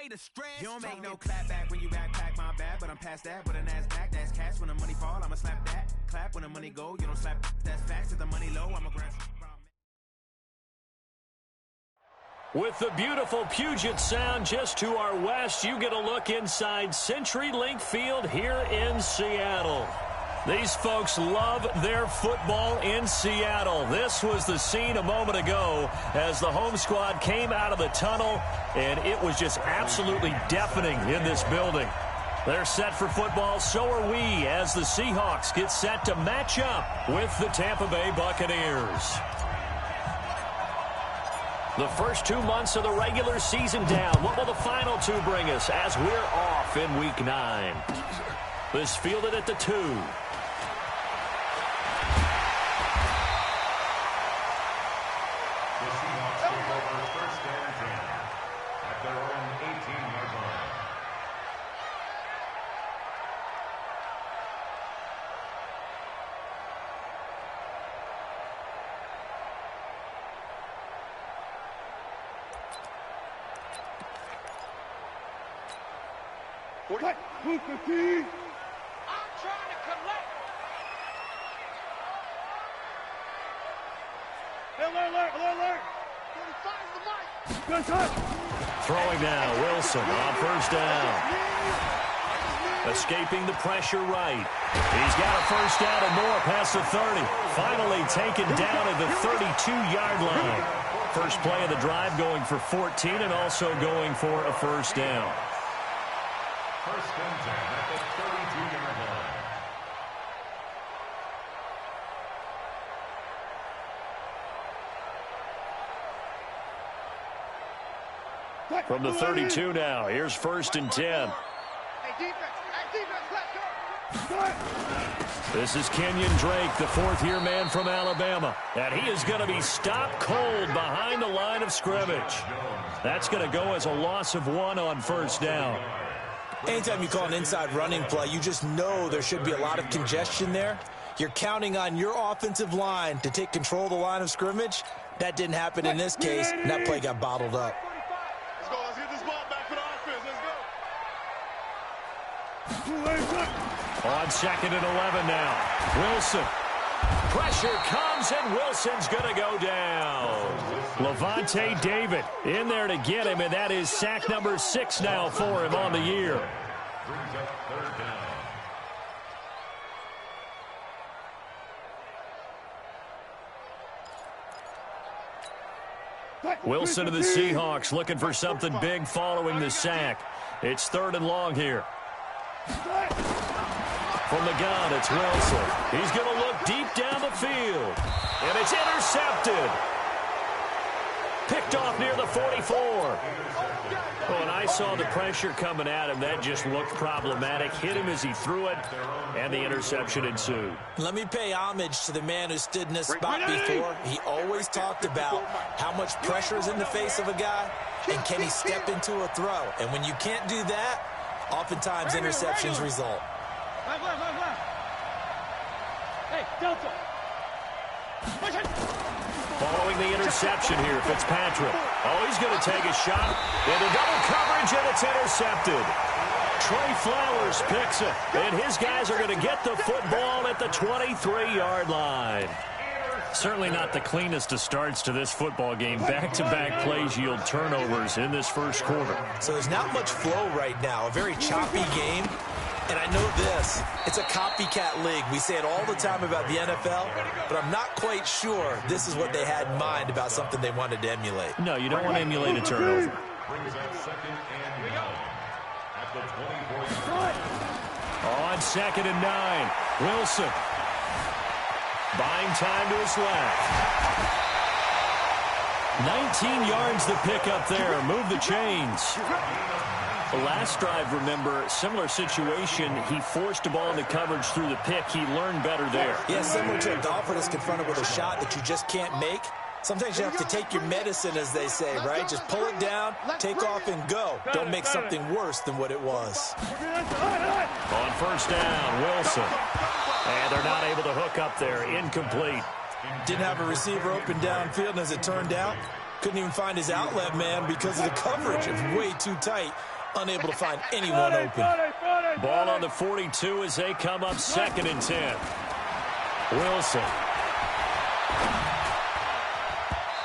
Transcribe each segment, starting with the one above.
way to stress. You don't make no clap back when you backpack, my bad, but I'm past that. With a NASDAQ, that's cash. When the money fall, I'ma slap that. Clap when the money go, you don't slap. That's facts. If the money low, I'ma grab. With the beautiful Puget Sound just to our west, you get a look inside CenturyLink Field here in Seattle. These folks love their football in Seattle. This was the scene a moment ago as the home squad came out of the tunnel, and it was just absolutely deafening in this building. They're set for football, so are we, as the Seahawks get set to match up with the Tampa Bay Buccaneers. The first 2 months of the regular season down. What will the final two bring us as we're off in Week 9? This fielded at the 2. I'm trying to collect. Alert. 45's the mic. Good touch. Throwing now, Wilson on first down. Escaping the pressure right. He's got a first down and more past the 30. Finally taken down at the 32-yard line. First play of the drive going for 14 and also going for a first down. First and 10 at the 32-yard line. From the 32 now, here's first and 10. Hey, defense, let's go. This is Kenyon Drake, the fourth-year man from Alabama. And he is going to be stopped cold behind the line of scrimmage. That's going to go as a loss of 1 on first down. Anytime you call an inside running play, you just know there should be a lot of congestion there. You're counting on your offensive line to take control of the line of scrimmage. That didn't happen in this case, and that play got bottled up. Let's go. Let's get this ball back for the offense. Let's go. On second and 11 now. Wilson. Pressure comes, and Wilson's going to go down. Levante David in there to get him, and that is sack number 6 now for him on the year. Brings up third down. Wilson and the Seahawks looking for something big following the sack. It's third and long here. From the gun, it's Wilson. He's going to look deep down the field. And it's intercepted. Picked off near the 44. Oh, and I saw the pressure coming at him. That just looked problematic. Hit him as he threw it, and the interception ensued. Let me pay homage to the man who stood in this spot before. He always talked about how much pressure is in the face of a guy, and can he step into a throw. And when you can't do that, oftentimes interceptions result. Hey, Delta. Following the interception here, Fitzpatrick. Oh, he's going to take a shot into double coverage, and it's intercepted. Trey Flowers picks it, and his guys are going to get the football at the 23-yard line. Certainly not the cleanest of starts to this football game. Back-to-back plays yield turnovers in this first quarter. So there's not much flow right now. A very choppy game. And I know this, it's a copycat league. We say it all the time about the NFL, but I'm not quite sure this is what they had in mind about something they wanted to emulate. No, you don't want to emulate a turnover. Brings up second and 9 at the 24-yard line. On second and 9, Wilson. Buying time to his left. 19 yards to pick up there. Move the chains. The last drive, remember, similar situation. He forced a ball into coverage through the pick. He learned better there. Yeah, similar to a golfer that's confronted with a shot that you just can't make. Sometimes you have to take your medicine, as they say, right? Just pull it down, take off, and go. Don't make something worse than what it was. On first down, Wilson. And they're not able to hook up there. Incomplete. Didn't have a receiver open downfield, and as it turned out, couldn't even find his outlet man because of the coverage. It was way too tight. unable to find anyone open. Ball on the 42 as they come up 2nd and 10. Wilson.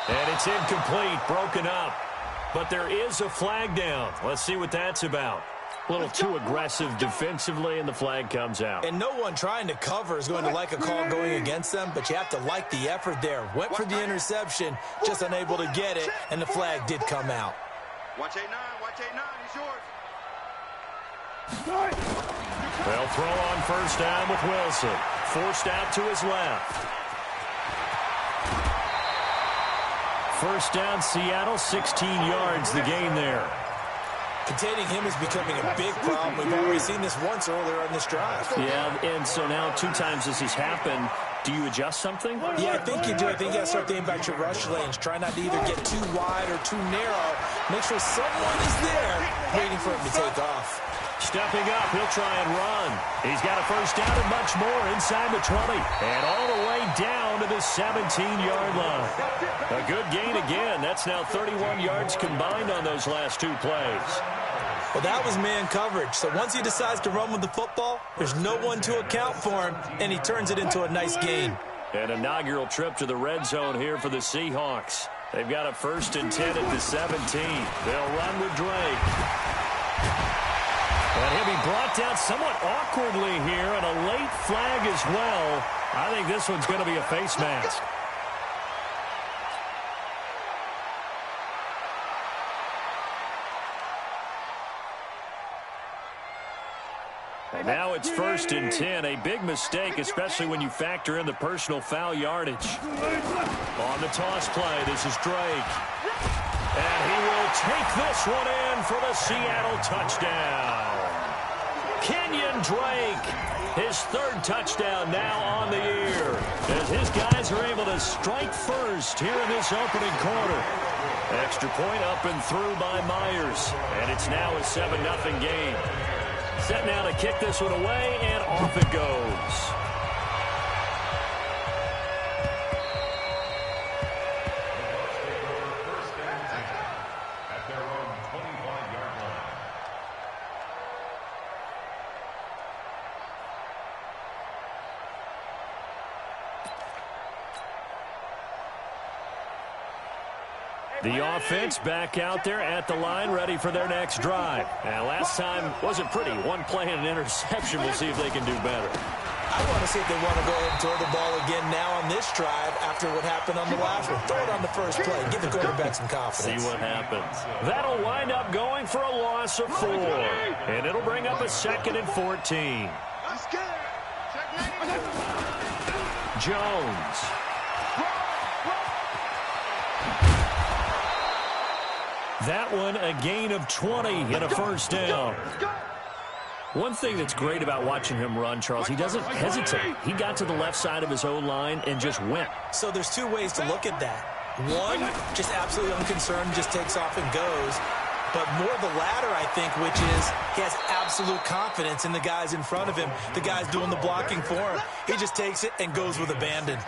And it's incomplete, broken up. But there is a flag down. Let's see what that's about. A little too aggressive defensively, and the flag comes out. And no one trying to cover is going to like a call going against them, but you have to like the effort there. Went for the interception, just unable to get it, and the flag did come out. Watch 8-9, watch 8-9, he's yours. They'll throw on first down with Wilson. Forced out to his left. First down, Seattle, 16 yards the gain there. Containing him is becoming a big problem. We've already seen this once earlier on this drive. Yeah, and so now 2 times this has happened. Do you adjust something? Yeah, I think you do. I think you got to start thinking about your rush lanes. Try not to either get too wide or too narrow. Make sure someone is there waiting for him to take off. Stepping up, he'll try and run. He's got a first down and much more inside the 20. And all the way down to the 17-yard line. A good gain again. That's now 31 yards combined on those last 2 plays. Well, that was man coverage. So once he decides to run with the football, there's no one to account for him, and he turns it into a nice gain. An inaugural trip to the red zone here for the Seahawks. They've got a 1st and 10 at the 17. They'll run with Drake. And he'll be brought down somewhat awkwardly here, and a late flag as well. I think this one's going to be a face mask. And now it's 1st and 10, a big mistake, especially when you factor in the personal foul yardage. On the toss play, this is Drake. And he will take this one in for the Seattle touchdown. Kenyon Drake, his 3rd touchdown now on the year, as his guys are able to strike first here in this opening quarter. Extra point up and through by Myers, and it's now a 7-0 game. Set now to kick this one away, and off it goes. The offense back out there at the line, ready for their next drive. And last time wasn't pretty. 1 play and an interception. We'll see if they can do better. I want to see if they want to go ahead and throw the ball again now on this drive after what happened on the last one. Throw it on the first play. Give the quarterback some confidence. See what happens. That'll wind up going for a loss of 4. And it'll bring up a 2nd and 14. Jones. That one, a gain of 20 and a first down. One thing that's great about watching him run, Charles, he doesn't hesitate. He got to the left side of his O-line and just went. So there's 2 ways to look at that. One, just absolutely unconcerned, just takes off and goes. But more the latter, I think, which is he has absolute confidence in the guys in front of him, the guys doing the blocking for him. He just takes it and goes with abandon.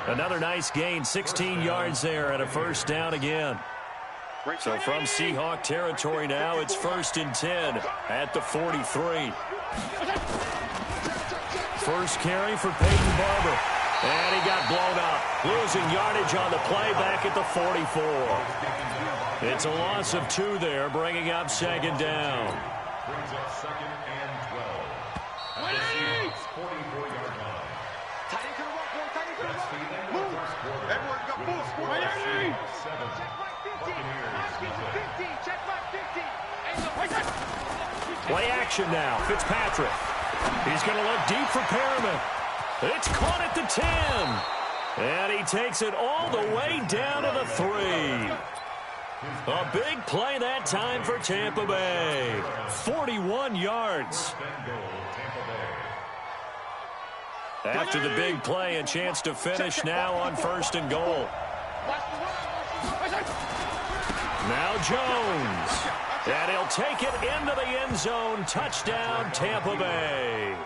Another nice gain, 16 yards there and a first down again. So from Seahawk territory now, it's 1st and 10 at the 43. First carry for Peyton Barber. And he got blown up. Losing yardage on the play back at the 44. It's a loss of 2 there, bringing up 2nd down. Brings up 2nd and 12. At the Seahawks 44-yard line. That's the end of the first quarter. Everyone got full score. 7. Play action now. Fitzpatrick. He's going to look deep for Perriman. It's caught at the 10. And he takes it all the way down to the 3. A big play that time for Tampa Bay. 41 yards. After the big play, a chance to finish now on 1st and goal. Now Jones. And he'll take it into the end zone. Touchdown, Tampa Bay.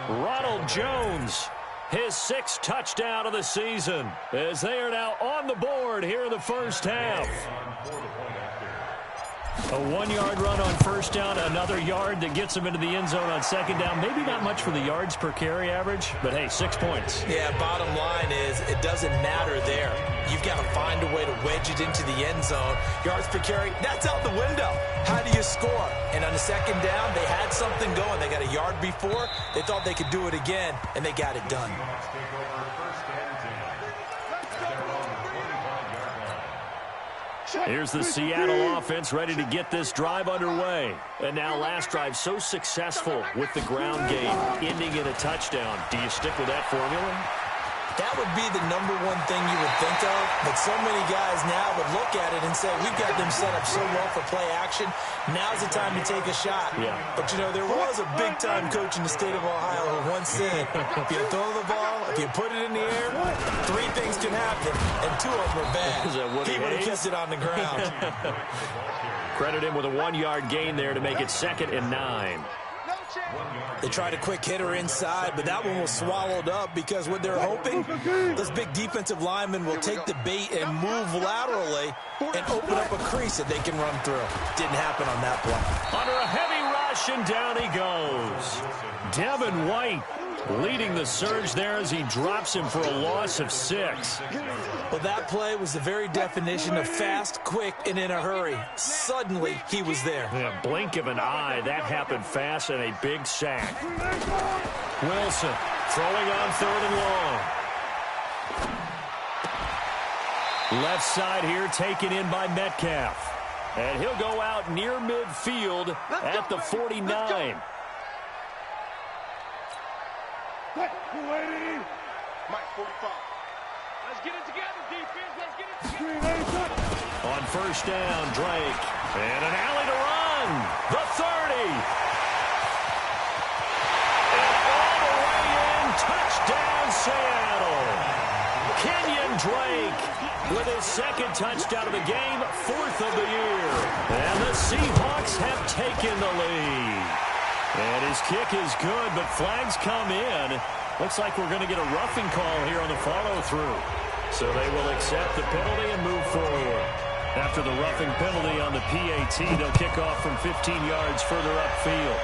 Ronald Jones, his 6th touchdown of the season, as they are now on the board here in the first half. A 1-yard run on 1st touchdown, another yard that gets him into the end zone on second down. Maybe not much for the yards per carry average, but hey, 6 points. Yeah, bottom line is it doesn't matter there. You've got to find a way to wedge it into the end zone. Yards per carry, that's out the window. How do you score? And on the second down, they had something going. They got a yard before. They thought they could do it again, and they got it done. Here's the Seattle offense ready to get this drive underway. And now last drive so successful with the ground game, ending in a touchdown. Do you stick with that formula? That would be the number one thing you would think of, but so many guys now would look at it and say, we've got them set up so well for play action. Now's the time to take a shot. Yeah. But, you know, there was a big-time coach in the state of Ohio who once said, if you throw the ball, if you put it in the air, 3 things can happen, and 2 of them are bad. He would have kept it on the ground. Credit him with a 1-yard gain there to make it 2nd and 9. They tried a quick hitter inside, but that one was swallowed up because what they're hoping, those big defensive linemen will take the bait and move laterally and open up a crease that they can run through. Didn't happen on that play. Under a heavy rush, and down he goes. Devin White leading the surge there as he drops him for a loss of 6. Well, that play was the very definition of fast, quick, and in a hurry. Suddenly, he was there. Yeah, blink of an eye. That happened fast, and a big sack. Wilson throwing on 3rd and long. Left side here taken in by Metcalf. And he'll go out near midfield at the 49. Mike, 45. Let's get it together, defense. Let's get it together. On 1st down, Drake. And an alley to run. The 30. And all the way in. Touchdown, Seattle. Kenyon Drake with his 2nd touchdown of the game, 4th of the year. And the Seahawks have taken the lead. And his kick is good, but flags come in. Looks like we're going to get a roughing call here on the follow-through. So they will accept the penalty and move forward. After the roughing penalty on the PAT, they'll kick off from 15 yards further upfield.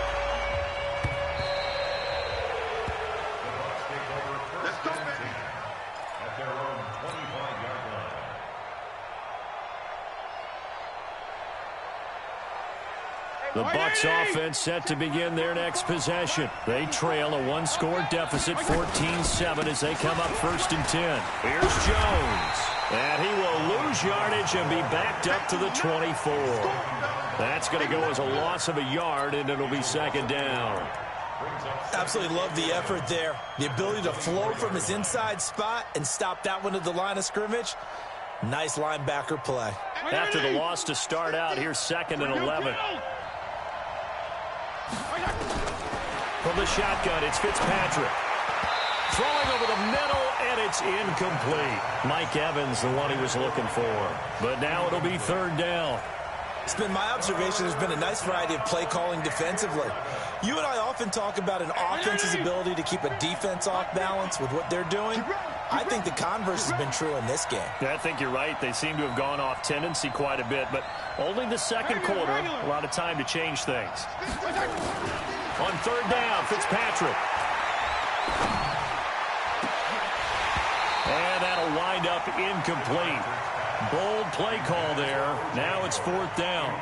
Let's go, baby. At their own 25-yard line. The Bucs offense set to begin their next possession. They trail a 1-score deficit, 14-7, as they come up 1st and 10. Here's Jones. And he will lose yardage and be backed up to the 24. That's going to go as a loss of a yard, and it'll be 2nd down. Absolutely love the effort there. The ability to flow from his inside spot and stop that one at the line of scrimmage. Nice linebacker play. After the loss to start out, here's 2nd and 11. From the shotgun, it's Fitzpatrick. Throwing over the middle, and it's incomplete. Mike Evans, the one he was looking for. But now it'll be 3rd down. It's been my observation there's been a nice variety of play calling defensively. You and I often talk about an offense's ability to keep a defense off balance with what they're doing. I think the converse has been true in this game. Yeah, I think you're right. They seem to have gone off tendency quite a bit, but only the 2nd quarter. A lot of time to change things. On 3rd down, Fitzpatrick. And that'll wind up incomplete. Bold play call there. Now it's 4th down.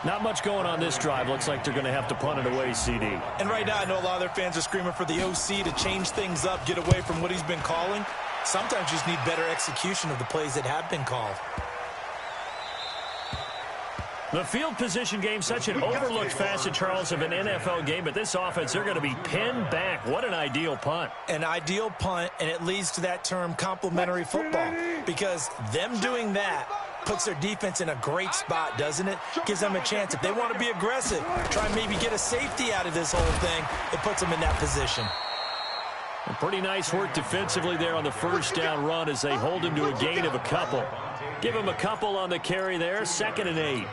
Not much going on this drive. Looks like they're going to have to punt it away, CD. And right now, I know a lot of their fans are screaming for the OC to change things up, get away from what he's been calling. Sometimes you just need better execution of the plays that have been called. The field position game, such an overlooked facet, Charles, of an NFL game. But this offense, they're going to be pinned back. What an ideal punt. An ideal punt, and it leads to that term complementary football. Because them doing that puts their defense in a great spot, doesn't it? Gives them a chance. If they want to be aggressive, try and maybe get a safety out of this whole thing, it puts them in that position. And pretty nice work defensively there on the 1st down run as they hold him to a gain of a couple. Give him a couple on the carry there, 2nd and 8.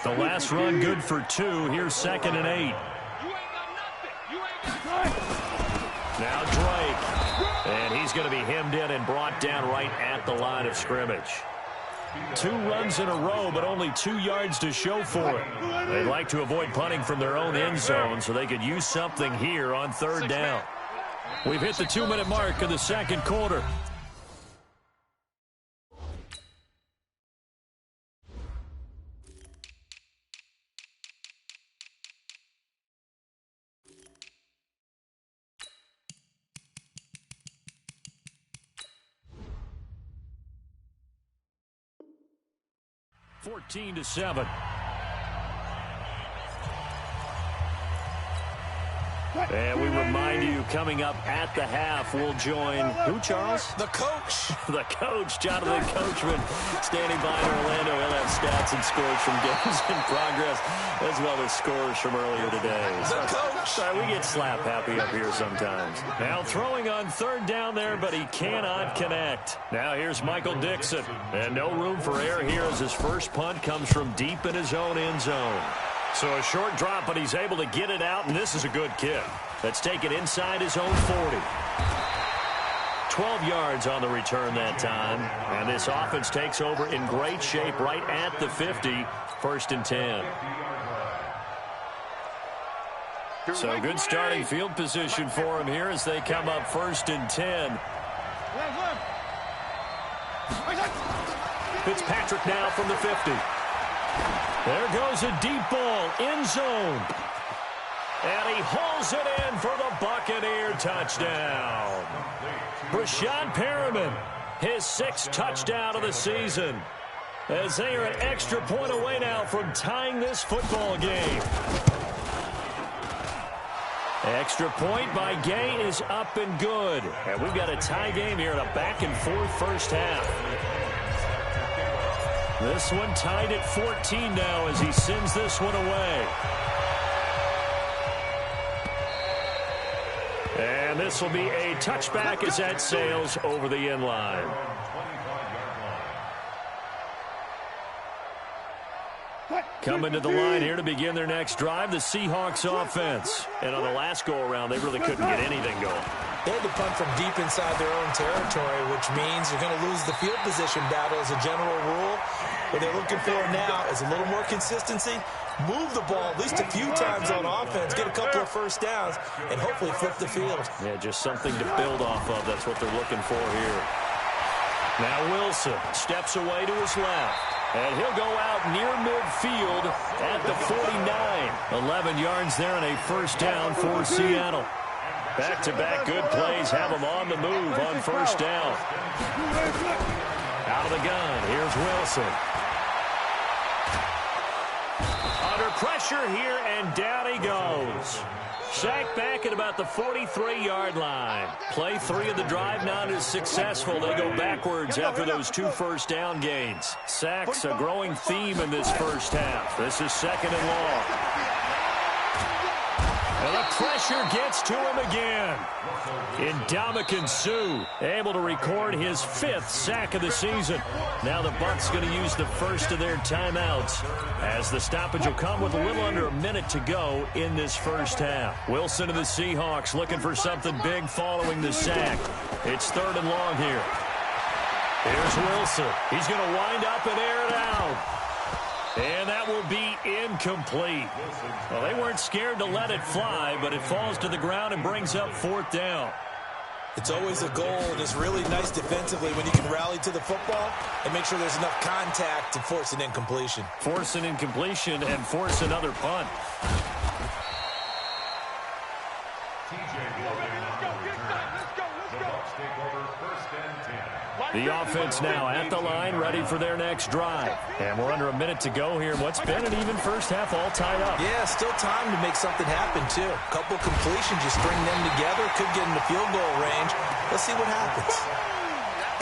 The last run good for 2. Here's 2nd and 8. Now Drake. And he's going to be hemmed in and brought down right at the line of scrimmage. 2 runs in a row, but only 2 yards to show for it. They'd like to avoid punting from their own end zone so they could use something here on 3rd down. We've hit the 2-minute mark of the second quarter. Fourteen to 7. And we remind you, coming up at the half, we'll join who, Charles? The coach. The coach, Jonathan Coachman, standing by in Orlando. He'll have stats and scores from games in progress, as well as scores from earlier today. The coach. Sorry, we get slap happy up here sometimes. Now throwing on 3rd down there, but he cannot connect. Now here's Michael Dixon. And no room for error here as his first punt comes from deep in his own end zone. So a short drop, but he's able to get it out, and this is a good kick. That's taken inside his own 40. 12 yards on the return that time. And this offense takes over in great shape right at the 50, 1st and 10. So good starting field position for him here as they come up 1st and 10. Fitzpatrick now from the 50. There goes a deep ball, end zone. And he hauls it in for the Buccaneer touchdown. Brashad Perriman, his 6th touchdown of the season. As they are an extra point away now from tying this football game. Extra point by Gay is up and good. And we've got a tie game here in a back-and-forth first half. This one tied at 14 now as he sends this one away. And this will be a touchback as that sails over the end line. Coming to the line here to begin their next drive, the Seahawks offense. And on the last go-around, they really couldn't get anything going. They had to punt from deep inside their own territory, which means you're going to lose the field position battle as a general rule. What they're looking for now is a little more consistency, move the ball at least a few times on offense, get a couple of first downs, and hopefully flip the field. Yeah, just something to build off of. That's what they're looking for here. Now Wilson steps away to his left. And he'll go out near midfield at the 49. 11 yards there and a first down for Seattle. Back-to-back good plays have him on the move on first down. Out of the gun, here's Wilson. Under pressure here, and down he goes. Sacked back at about the 43-yard line. Play 3 of the drive not as successful. They go backwards after those 2 first down gains. Sacks a growing theme in this first half. This is 2nd and long. And the pressure gets to him again. Ndamukong Suh able to record his 5th sack of the season. Now the Bucs going to use the first of their timeouts as the stoppage will come with a little under a minute to go in this first half. Wilson of the Seahawks looking for something big following the sack. It's 3rd and long here. Here's Wilson. He's going to wind up and air it out. And that will be incomplete. Well, they weren't scared to let it fly, but it falls to the ground and brings up 4th down. It's always a goal, and it's really nice defensively when you can rally to the football and make sure there's enough contact to force an incompletion. Force an incompletion and force another punt. The offense now at the line, ready for their next drive. And we're under a minute to go here. What's been an even first half all tied up. Yeah, still time to make something happen, too. A couple completions, you string them together, could get into field goal range. Let's see what happens.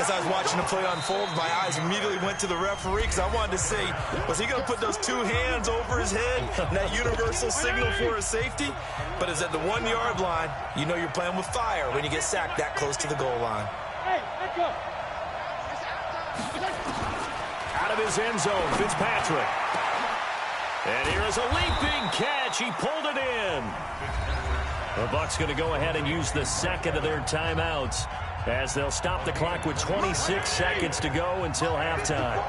As I was watching the play unfold, my eyes immediately went to the referee because I wanted to see, was he going to put those 2 hands over his head and that universal signal for a safety? But it's at the 1-yard line. You know you're playing with fire when you get sacked that close to the goal line. Hey, let's go. Out of his end zone, Fitzpatrick. And here is a leaping catch. He pulled it in. The Bucs going to go ahead and use the 2nd of their timeouts as they'll stop the clock with 26 seconds to go until halftime.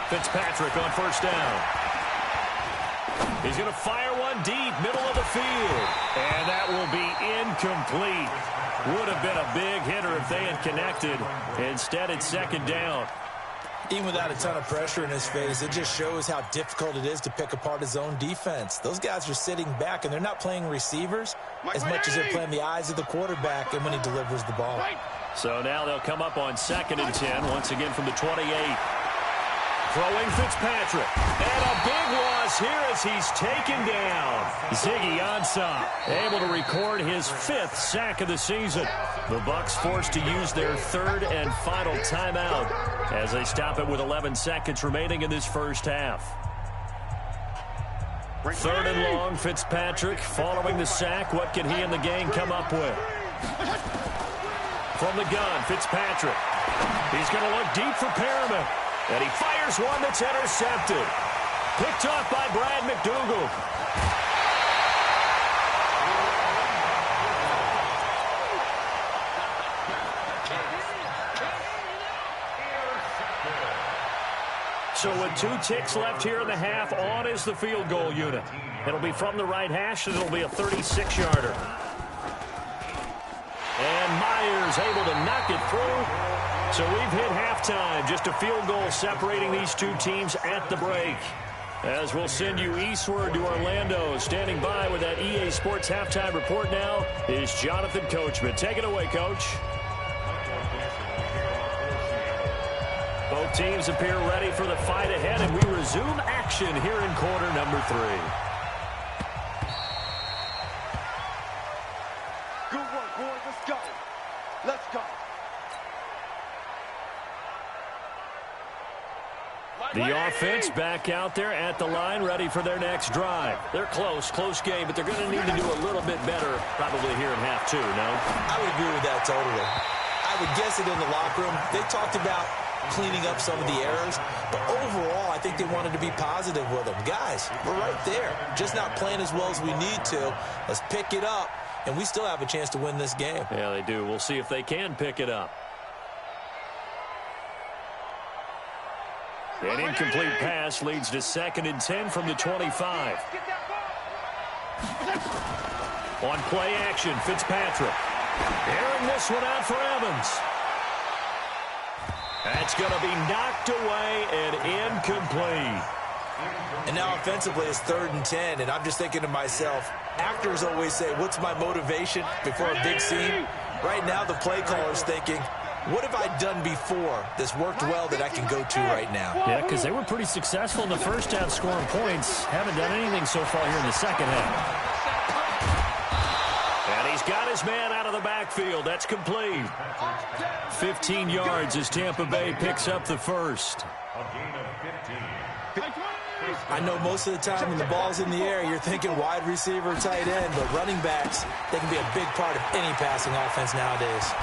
Fitzpatrick on first down. He's going to fire one deep, middle of the field. And that will be incomplete. Would have been a big hitter if they had connected. Instead, it's second down. Even without a ton of pressure in his face, it just shows how difficult it is to pick apart his own defense. Those guys are sitting back, and they're not playing receivers as much as they're playing the eyes of the quarterback and when he delivers the ball. So now they'll come up on 2nd and 10, once again from the 28. Throwing Fitzpatrick. And a big loss here as he's taken down. Ziggy Ansah able to record his 5th sack of the season. The Bucs forced to use their 3rd and final timeout as they stop it with 11 seconds remaining in this first half. 3rd and long, Fitzpatrick following the sack. What can he and the gang come up with? From the gun, Fitzpatrick. He's going to look deep for Perriman. And he fires one that's intercepted. Picked off by Brad McDougal. So with 2 ticks left here in the half, on is the field goal unit. It'll be from the right hash, and it'll be a 36-yarder. And Myers able to knock it through. So we've hit halftime. Just a field goal separating these two teams at the break. As we'll send you eastward to Orlando. Standing by with that EA Sports halftime report now is Jonathan Coachman. Take it away, Coach. Both teams appear ready for the fight ahead, and we resume action here in quarter number 3. Good work, boys. Let's go. Let's go. The offense back out there at the line, ready for their next drive. They're close game, but they're going to need to do a little bit better probably here in half 2, no? I would agree with that totally. I would guess it in the locker room. They talked about cleaning up some of the errors, but overall, I think they wanted to be positive with them. Guys, we're right there. Just not playing as well as we need to. Let's pick it up, and we still have a chance to win this game. Yeah, they do. We'll see if they can pick it up. An incomplete pass leads to 2nd and 10 from the 25. On play action, Fitzpatrick. Airing this one out for Evans. That's going to be knocked away and incomplete. And now offensively it's 3rd and 10, and I'm just thinking to myself, actors always say, what's my motivation before a big scene? Right now the play caller's thinking, what have I done before that's worked well that I can go to right now? Yeah, because they were pretty successful in the first half scoring points. Haven't done anything so far here in the second half. And he's got his man out of the backfield. That's complete. 15 yards as Tampa Bay picks up the first. I know most of the time when the ball's in the air, you're thinking wide receiver, tight end, but running backs, they can be a big part of any passing offense nowadays.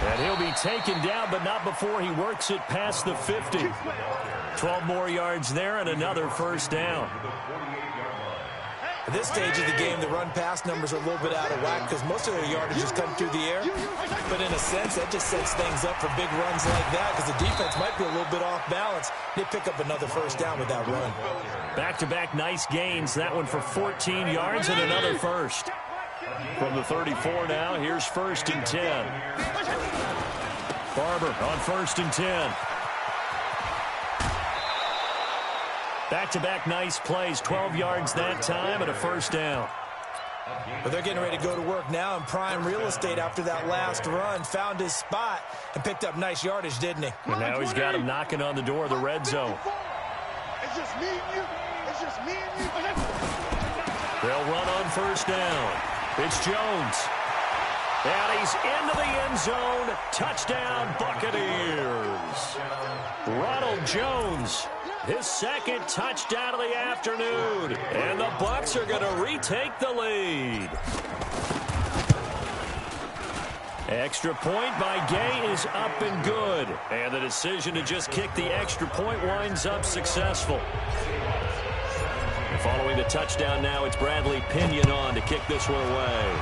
And he'll be taken down, but not before he works it past the 50. 12 more yards there and another first down. At this stage of the game, the run-pass numbers are a little bit out of whack because most of their yardages come through the air. But in a sense, that just sets things up for big runs like that because the defense might be a little bit off balance. They pick up another first down with that run. Back-to-back nice gains. That one for 14 yards and another first. From the 34 now, here's 1st and 10. Barber on 1st and 10. Back-to-back nice plays, 12 yards that time and a first down. But they're getting ready to go to work now in prime real estate after that last run. Found his spot and picked up nice yardage, didn't he? And now he's got him knocking on the door of the red zone. It's just me and you. It's just me and you. They'll run on first down. It's Jones. And he's into the end zone. Touchdown, Buccaneers. Ronald Jones, his 2nd touchdown of the afternoon. And the Bucs are going to retake the lead. Extra point by Gay is up and good. And the decision to just kick the extra point winds up successful. Following the touchdown now, it's Bradley Pinion on to kick this one away.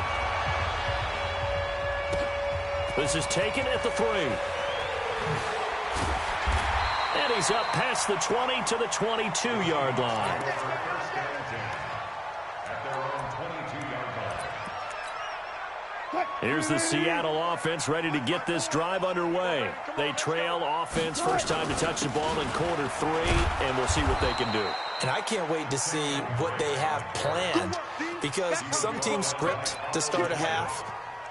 This is taken at the 3. And he's up past the 20 to the 22-yard line. Here's the Seattle offense ready to get this drive underway. They trail offense first time to touch the ball in quarter 3, and we'll see what they can do. And I can't wait to see what they have planned, because some teams script to start a half.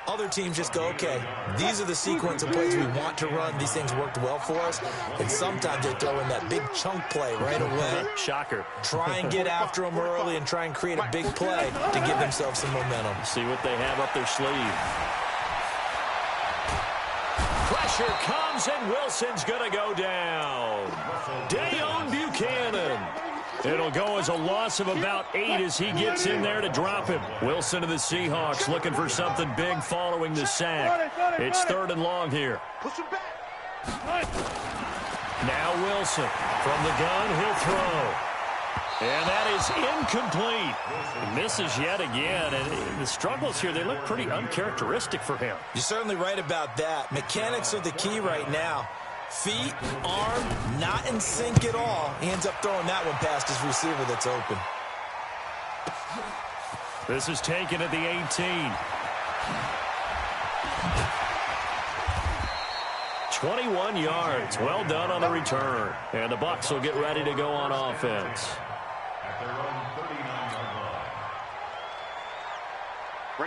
Other teams just go, okay, these are the sequence of plays we want to run. These things worked well for us. And sometimes they throw in that big chunk play right away. Shocker. Try and get after them early and try and create a big play to give themselves some momentum. See what they have up their sleeve. Pressure comes, and Wilson's going to go down. Dayon Buchanan. It'll go as a loss of about 8 as he gets in there to drop him. Wilson of the Seahawks looking for something big following the sack. It's 3rd and long here. Now Wilson from the gun, he'll throw. And that is incomplete. He misses yet again. And the struggles here, they look pretty uncharacteristic for him. You're certainly right about that. Mechanics are the key right now. Feet, arm, not in sync at all. He ends up throwing that one past his receiver that's open. This is taken at the 18. 21 yards. Well done on the return. And the Bucs will get ready to go on offense. At their own 39-yard line.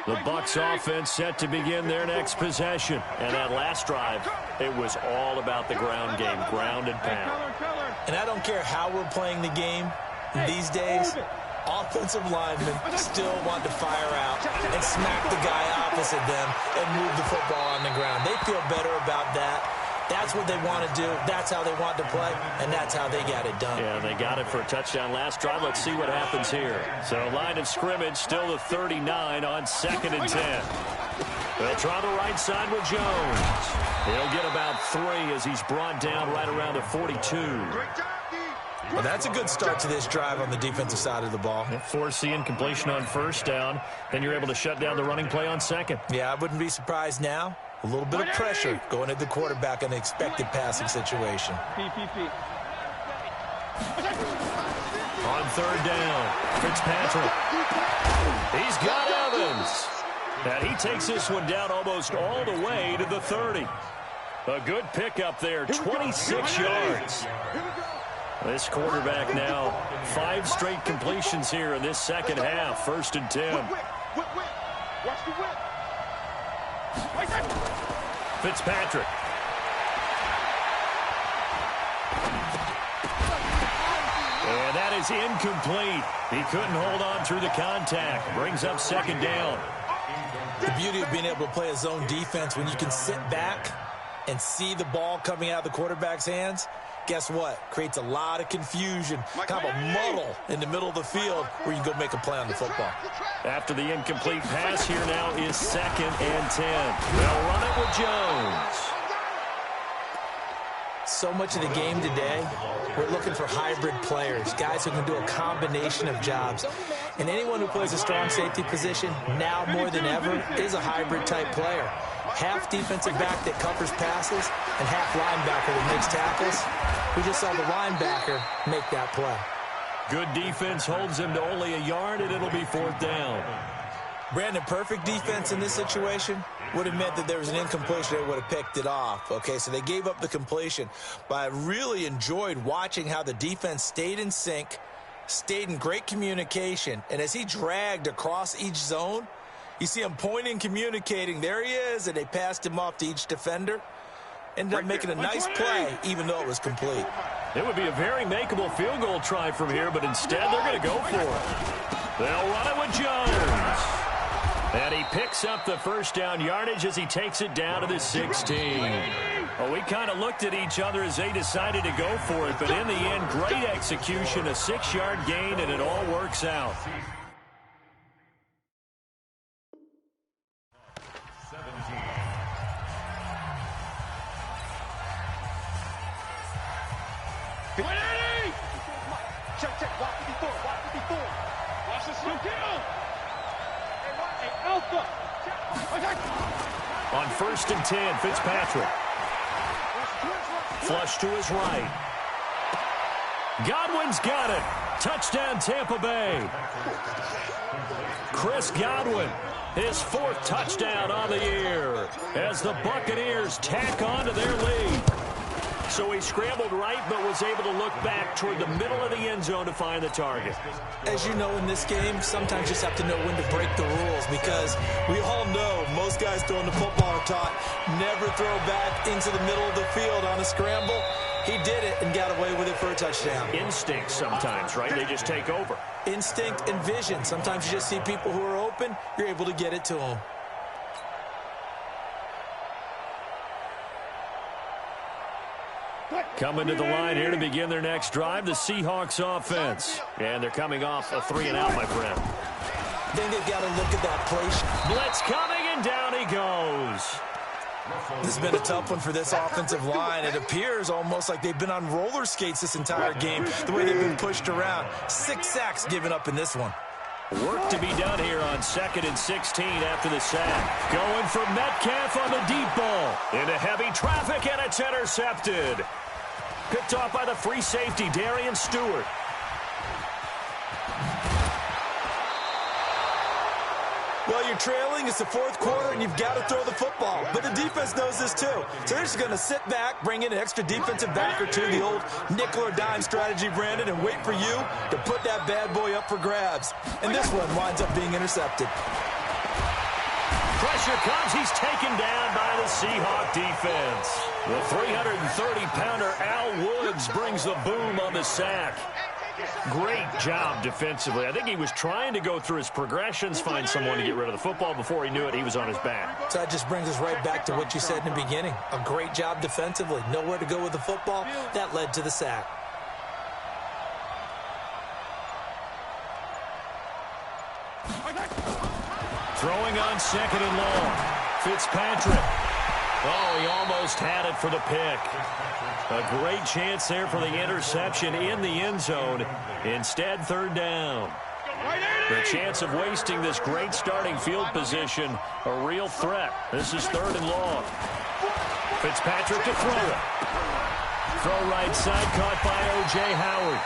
The Bucs offense set to begin their next possession. And that last drive, it was all about the ground game, ground and pound. And I don't care how we're playing the game these days, offensive linemen still want to fire out and smack the guy opposite them and move the football on the ground. They feel better about that. That's what they want to do. That's how they want to play, and that's how they got it done. Yeah, they got it for a touchdown last drive. Let's see what happens here. So line of scrimmage still the 39 on 2nd and 10. They'll try the right side with Jones. He'll get about 3 as he's brought down right around the 42. Well, that's a good start to this drive on the defensive side of the ball. Force the incompletion on 1st down. Then you're able to shut down the running play on 2nd. Yeah, I wouldn't be surprised now. A little bit of pressure going at the quarterback in an expected passing situation. On 3rd down, Fitzpatrick. He's got Evans. And he takes this one down almost all the way to the 30. A good pickup there, 26 yards. This quarterback now 5 straight completions here in this second half. 1st and 10. Watch the whip. Fitzpatrick. And that is incomplete. He couldn't hold on through the contact. Brings up 2nd down. The beauty of being able to play a zone defense when you can sit back and see the ball coming out of the quarterback's hands, guess what? Creates a lot of confusion, kind of a muddle in the middle of the field where you can go make a play on the football. After the incomplete pass, here now is 2nd and 10. They'll run it with Jones. So much of the game today, we're looking for hybrid players, guys who can do a combination of jobs. And anyone who plays a strong safety position, now more than ever, is a hybrid-type player. Half defensive back that covers passes and half linebacker that makes tackles. We just saw the linebacker make that play. Good defense holds him to only a yard, and it'll be 4th down. Brandon, perfect defense in this situation would have meant that there was an incompletion. They would have picked it off. Okay, so they gave up the completion. But I really enjoyed watching how the defense stayed in sync, stayed in great communication, and as he dragged across each zone, you see him pointing, communicating. There he is, and they passed him off to each defender. Ended up making a nice play, even though it was complete. It would be a very makeable field goal try from here, but instead they're going to go for it. They'll run it with Jones. And he picks up the 1st down yardage as he takes it down to the 16. Well, we kind of looked at each other as they decided to go for it, but in the end, great execution, a 6-yard gain, and it all works out. 17. Check, check. Watch 54. Watch 54. On 1st and 10, Fitzpatrick. Flush to his right. Godwin's got it. Touchdown, Tampa Bay. Chris Godwin, his 4th touchdown on the year as the Buccaneers tack on to their lead. So he scrambled right but was able to look back toward the middle of the end zone to find the target. As you know, in this game, sometimes you just have to know when to break the rules, because we all know most guys throwing the football are taught never throw back into the middle of the field on a scramble. He did it and got away with it for a touchdown. Instinct sometimes, right? They just take over. Instinct and vision. Sometimes you just see people who are open, you're able to get it to them. Coming to the line here to begin their next drive, the Seahawks offense. And they're coming off a 3-and-out, my friend. Then they've got to look at that play. Blitz coming, and down he goes. This has been a tough one for this offensive line. It appears almost like they've been on roller skates this entire game, the way they've been pushed around. 6 sacks given up in this one. Work to be done here on 2nd and 16 after the sack. Going for Metcalf on the deep ball. Into heavy traffic, and it's intercepted. Picked off by the free safety, Darian Stewart. Well, you're trailing. It's the 4th quarter, and you've got to throw the football. But the defense knows this, too. So they're just going to sit back, bring in an extra defensive back or two, the old nickel or dime strategy, Brandon, and wait for you to put that bad boy up for grabs. And this one winds up being intercepted. Pressure comes. He's taken down by the Seahawk defense. The 330-pounder Al Woods brings the boom on the sack. Great job defensively. I think he was trying to go through his progressions, find someone to get rid of the football. Before he knew it, he was on his back. So that just brings us right back to what you said in the beginning. A great job defensively. Nowhere to go with the football. That led to the sack. Throwing on 2nd and long. Fitzpatrick. Oh, he almost had it for the pick. A great chance there for the interception in the end zone. Instead, 3rd down. The chance of wasting this great starting field position, a real threat. This is 3rd and long. Fitzpatrick to throw it. Throw right side, caught by O.J. Howard.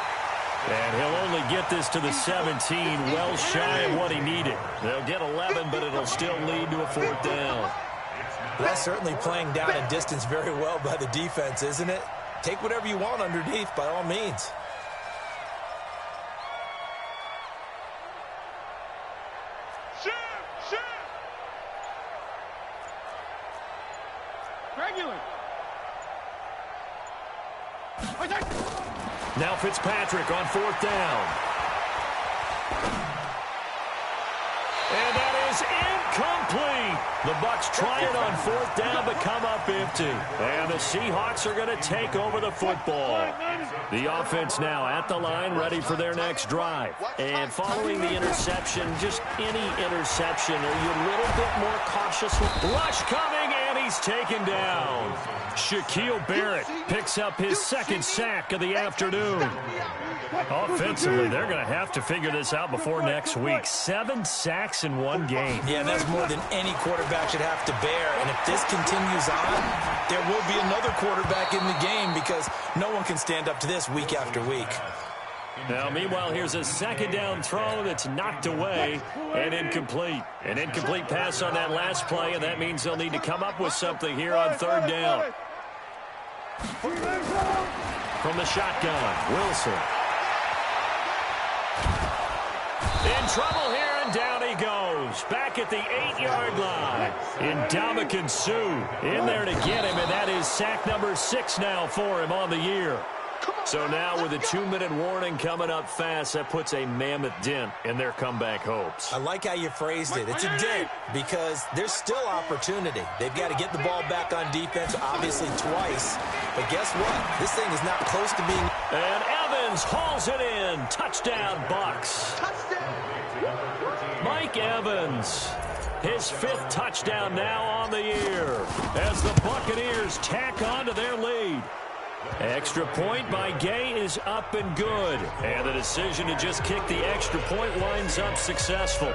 And he'll only get this to the 17, well shy of what he needed. They'll get 11, but it'll still lead to a 4th down. That's certainly playing down and distance very well by the defense, isn't it? Take whatever you want underneath, by all means. Now Fitzpatrick on 4th down. And that is incomplete. The Bucs try it on 4th down but come up empty. And the Seahawks are going to take over the football. The offense now at the line, ready for their next drive. And following the interception, just any interception, are you a little bit more cautious? Rush coming, and he's taken down. Shaquille Barrett picks up his 2nd sack of the afternoon. Offensively, they're going to have to figure this out before next week. 7 sacks in one game. Yeah, that's more than any quarterback should have to bear. And if this continues on, there will be another quarterback in the game, because no one can stand up to this week after week. Now, meanwhile, here's a 2nd down throw that's knocked away and incomplete. An incomplete pass on that last play, and that means they'll need to come up with something here on 3rd down. From the shotgun, Wilson. In trouble here, and down he goes. Back at the 8-yard line. Ndamukong Suh in there to get him, and that is sack number 6 now for him on the year. So now with a 2-minute warning coming up fast, that puts a mammoth dent in their comeback hopes. I like how you phrased it. It's a dent because there's still opportunity. They've got to get the ball back on defense, obviously twice. But guess what? This thing is not close to being... And Evans hauls it in. Touchdown, Bucs. Mike Evans, his 5th touchdown now on the year as the Buccaneers tack on to their lead. Extra point by Gay is up and good. And the decision to just kick the extra point winds up successful.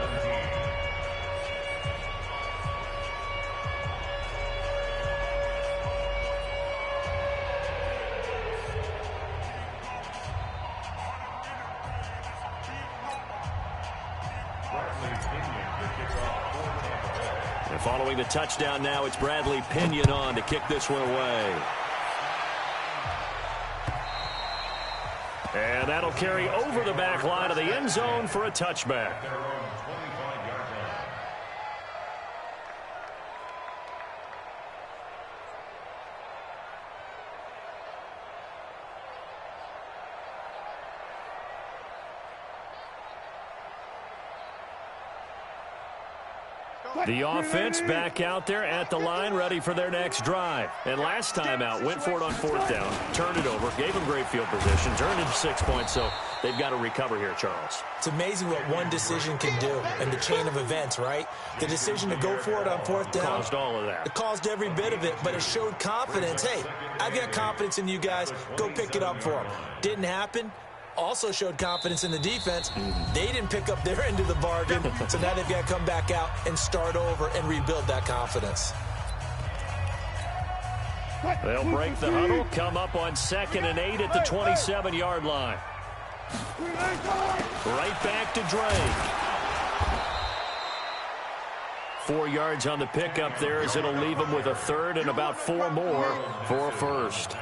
And following the touchdown now, it's Bradley Pinion on to kick this one away. And that'll carry over the back line of the end zone for a touchback. The offense back out there at the line, ready for their next drive. And last time out, went for it on fourth down, turned it over, gave them great field position, turned it 6 points, so they've got to recover here, Charles. It's amazing what one decision can do in the chain of events, right? The decision to go for it on fourth down. Caused all of that. It caused every bit of it, but it showed confidence. Hey, I've got confidence in you guys. Go pick it up for them. Didn't happen. Also showed confidence in the defense. They didn't pick up their end of the bargain, so now they've got to come back out and start over and rebuild that confidence. They'll break the huddle, come up on 2nd and 8 at the 27-yard line. Right back to Drake. 4 yards on the pickup there as it'll leave them with a third and about 4 more for a first.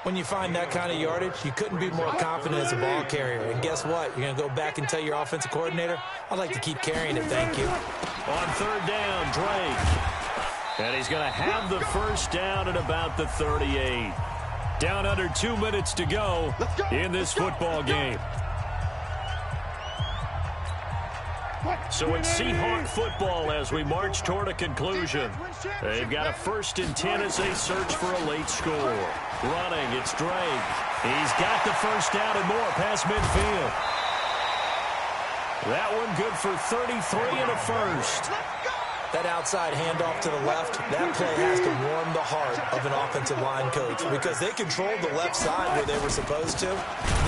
When you find that kind of yardage, you couldn't be more confident as a ball carrier. And guess what? You're going to go back and tell your offensive coordinator, I'd like to keep carrying it, thank you. On third down, Drake. And he's going to have the first down at about the 38. Down under 2 minutes to go in this football game. So it's Seahawk football as we march toward a conclusion. They've got a 1st and 10 as they search for a late score. Running, it's Drake. He's got the first down and more past midfield. That one good for 33 and a first. That outside handoff to the left, that play has to warm the heart of an offensive line coach because they controlled the left side where they were supposed to.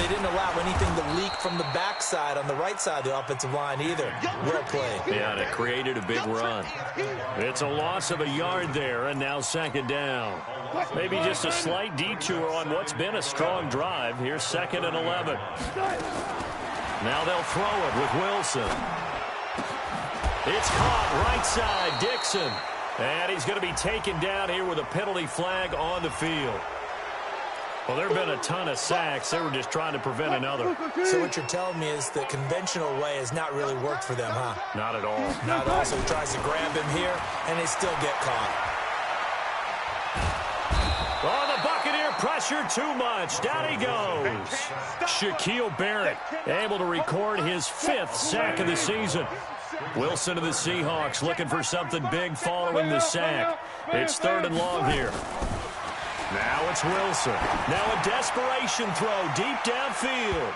They didn't allow anything to leak from the backside on the right side of the offensive line either. Well played. Yeah, and it created a big run. It's a loss of a yard there, and now 2nd down. Maybe just a slight detour on what's been a strong drive. Here's 2nd and 11. Now they'll throw it with Wilson. It's caught right side, Dixon. And he's going to be taken down here with a penalty flag on the field. Well, there have been a ton of sacks. They were just trying to prevent another. So what you're telling me is the conventional way has not really worked for them, huh? Not at all. Not at all. So he tries to grab him here, and they still get caught. Oh, the Buccaneer pressure too much. Down he goes. Shaquille Barrett able to record his 5th sack of the season. Wilson of the Seahawks looking for something big following the sack. It's 3rd and long here. Now it's Wilson. Now a desperation throw deep downfield.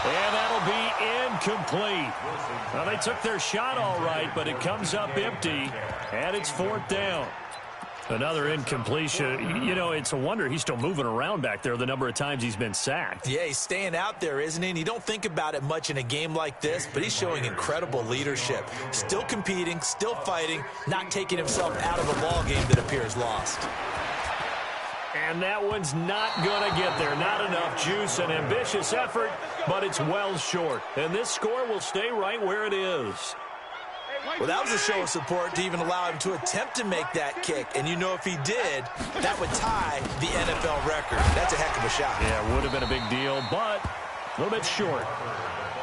And that'll be incomplete. Well, they took their shot all right, but it comes up empty, and it's 4th down. Another incompletion. You know, it's a wonder he's still moving around back there the number of times he's been sacked. Yeah, he's staying out there, isn't he? And you don't think about it much in a game like this, but he's showing incredible leadership. Still competing, still fighting, not taking himself out of a ball game that appears lost. And that one's not going to get there. Not enough juice. An ambitious effort, but it's well short. And this score will stay right where it is. Well, that was a show of support to even allow him to attempt to make that kick. And you know if he did, that would tie the NFL record. That's a heck of a shot. Yeah, it would have been a big deal, but a little bit short.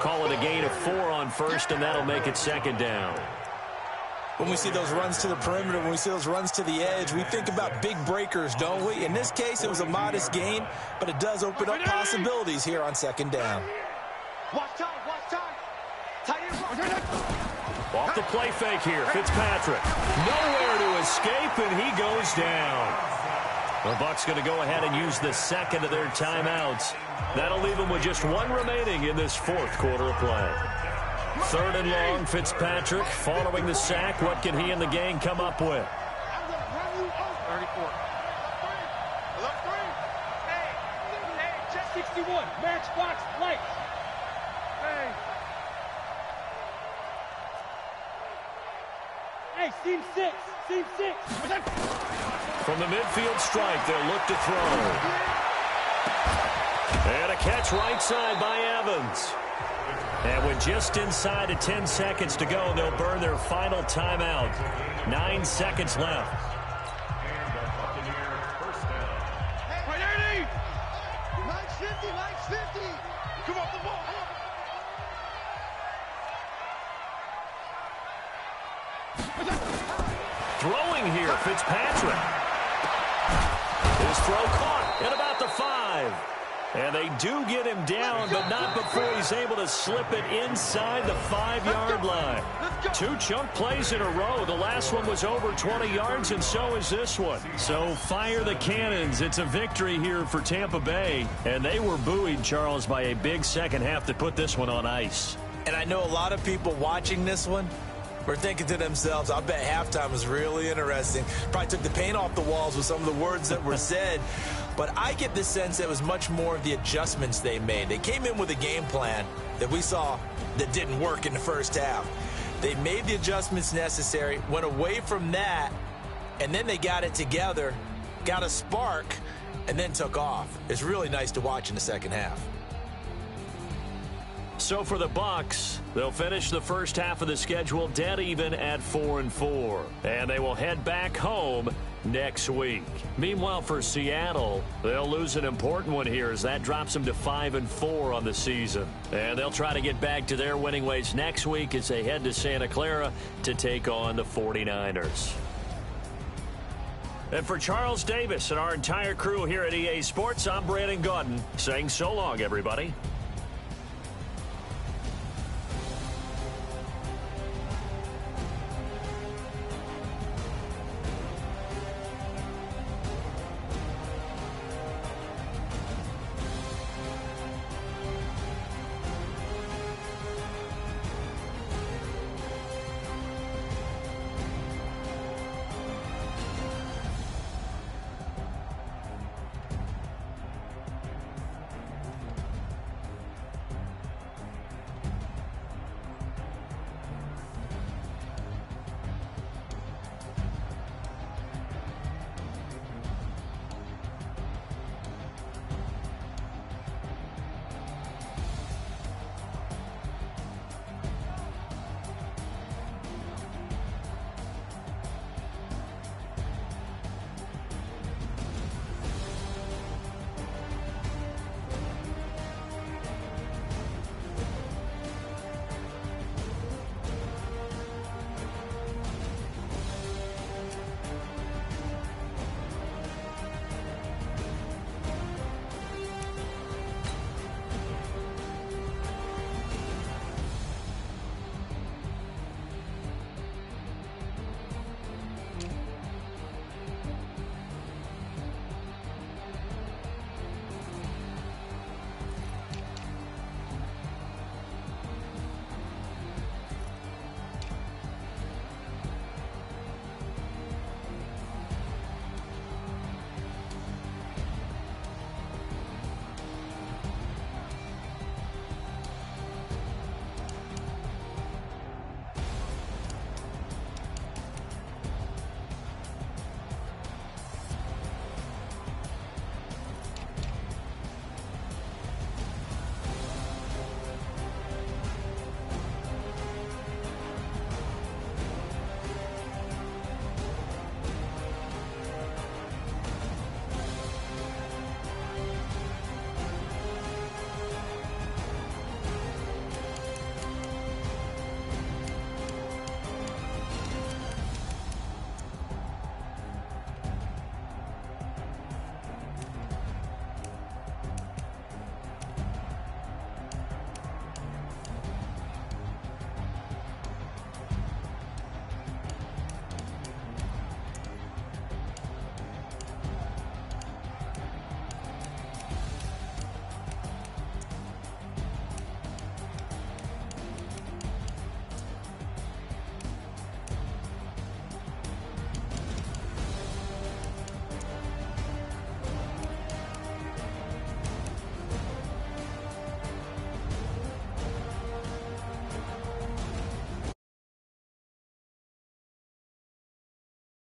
Call it a gain of 4 on 1st, and that'll make it 2nd down. When we see those runs to the perimeter, when we see those runs to the edge, we think about big breakers, don't we? In this case, it was a modest gain, but it does open up possibilities here on 2nd down. Watch time, watch time. Tight end. Off the play fake here, Fitzpatrick. Nowhere to escape, and he goes down. The Bucs going to go ahead and use the 2nd of their timeouts. That'll leave them with just 1 remaining in this 4th quarter of play. 3rd and long, Fitzpatrick following the sack. What can he and the gang come up with? 34. 61, Matchbox Lights. Hey, seam 6. From the midfield strike, they'll look to throw. And a catch right side by Evans. And with just inside of 10 seconds to go, they'll burn their final timeout. 9 seconds left. And the Buccaneers first down. Right, 80. Lights 50. Come off the ball. Throwing here, Fitzpatrick. His throw caught at about the 5. And they do get him down, but not before he's able to slip it inside the 5-yard line. 2 chunk plays in a row. The last one was over 20 yards, and so is this one. So fire the cannons. It's a victory here for Tampa Bay. And they were buoyed, Charles, by a big second half that put this one on ice. And I know a lot of people watching this one were thinking to themselves, I bet halftime was really interesting. Probably took the paint off the walls with some of the words that were said. But I get the sense that it was much more of the adjustments they made. They came in with a game plan that we saw that didn't work in the first half. They made the adjustments necessary, went away from that, and then they got it together, got a spark, and then took off. It's really nice to watch in the second half. So for the Bucs, they'll finish the first half of the schedule dead even at 4-4. And they will head back home next week. Meanwhile, for Seattle, they'll lose an important one here as that drops them to 5-4 on the season. And they'll try to get back to their winning ways next week as they head to Santa Clara to take on the 49ers. And for Charles Davis and our entire crew here at EA Sports, I'm Brandon Gaudin saying so long, everybody.